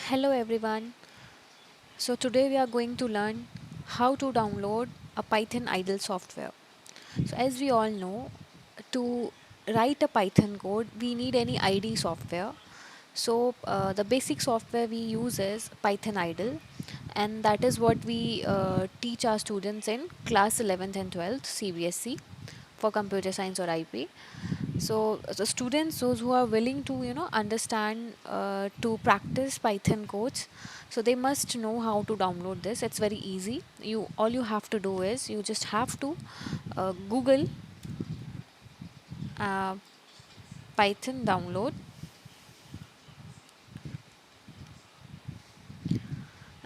Hello everyone. So today we are going to learn how to download a Python idle software. So as we all know, to write a Python code, we need any IDE software. So the basic software we use is Python idle, and that is what we teach our students in class 11th and 12th CBSE for computer science or IP. So the students, those who are willing to understand to practice Python codes, so they must know how to download this. It's very easy. You all you have to do is you just have to Google uh, Python download.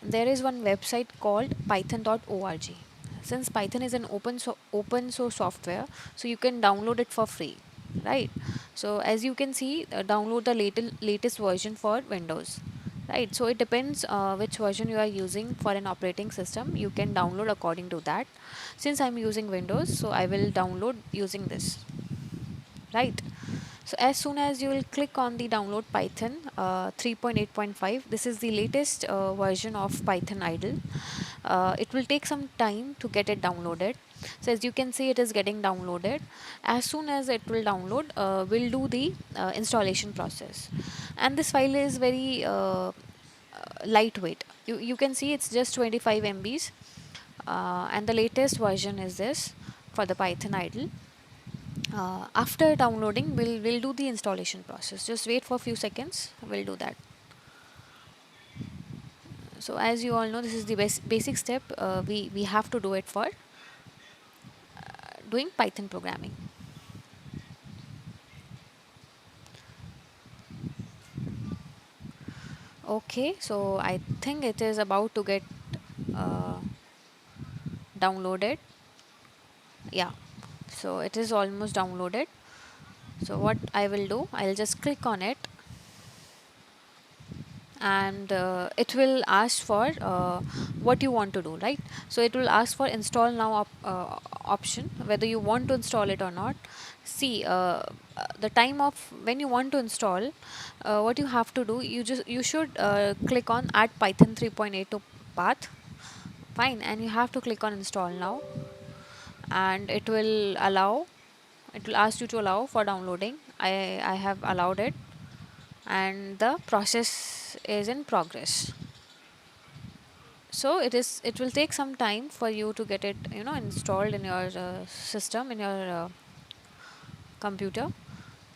There is one website called python.org. Since Python is an open source software, so you can download it for free, right? So as you can see, download the latest version for Windows, right? So it depends which version you are using for an operating system. You can download according to that. Since I'm using Windows, so I will download using this, right? So as soon as you will click on the download Python 3.8.5, this is the latest version of Python idle. It will take some time to get it downloaded. So as you can see, it is getting downloaded. As soon as it will download, we'll do the installation process. And this file is very lightweight. You can see it's just 25 MBs, and the latest version is this for the Python idle. After downloading, we'll do the installation process. Just wait for a few seconds. We'll do that. So as you all know, this is the basic step. We have to do it for doing Python programming. Okay, so I think it is about to get uh, downloaded. Yeah, so it is almost downloaded. So what I will do, I'll just click on it, and it will ask for what you want to do, right? So it will ask for install now option, whether you want to install it or not. See, the time of when you want to install, what you have to do, you should click on add Python 3.8 to path. Fine, and you have to click on install now, and it will ask you to allow for downloading. I have allowed it, and the process is in progress. So it will take some time for you to get it installed in your system, in your computer.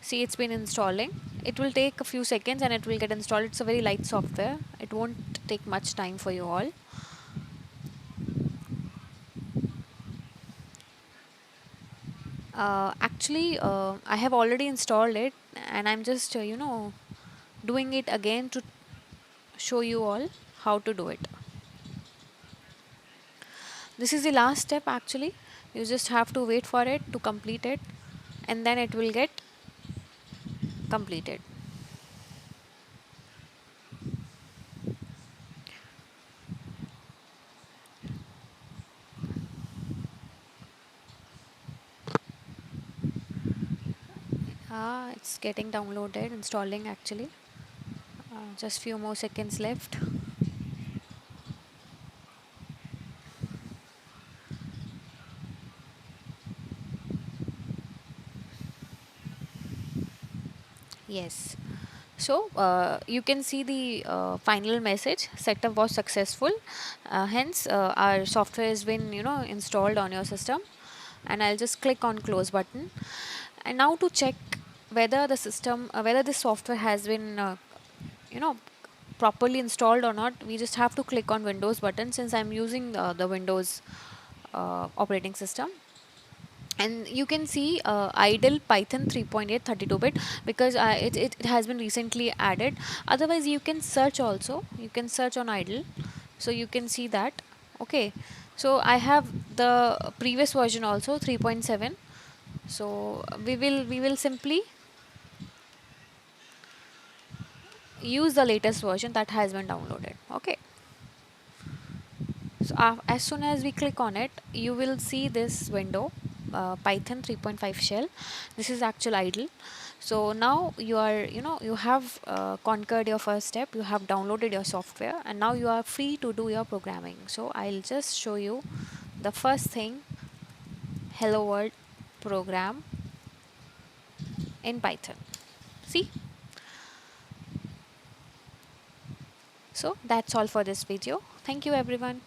See, it's been installing. It will take a few seconds and it will get installed. It's a very light software. It won't take much time for you all. Actually, I have already installed it, and I'm just doing it again to show you all how to do it. This is the last step. Actually, you just have to wait for it to complete it, and then it will get completed. It's getting downloaded, installing actually. Just few more seconds left. Yes. So you can see the final message. Setup was successful. Hence, our software has been installed on your system. And I'll just click on close button. And now to check whether the system, whether the software has been you know properly installed or not, we just have to click on Windows button since I'm using the Windows operating system. And you can see idle Python 3.8 32-bit because it has been recently added. Otherwise you can search also, you can search on idle, so you can see that. Okay, so I have the previous version also 3.7. So we will simply use the latest version that has been downloaded. Okay, so as soon as we click on it, you will see this window, Python 3.5 shell. This is actual idle. So now you are, you have conquered your first step, you have downloaded your software, and now you are free to do your programming. So I'll just show you the first thing, hello world program in Python. See? So that's all for this video. Thank you everyone.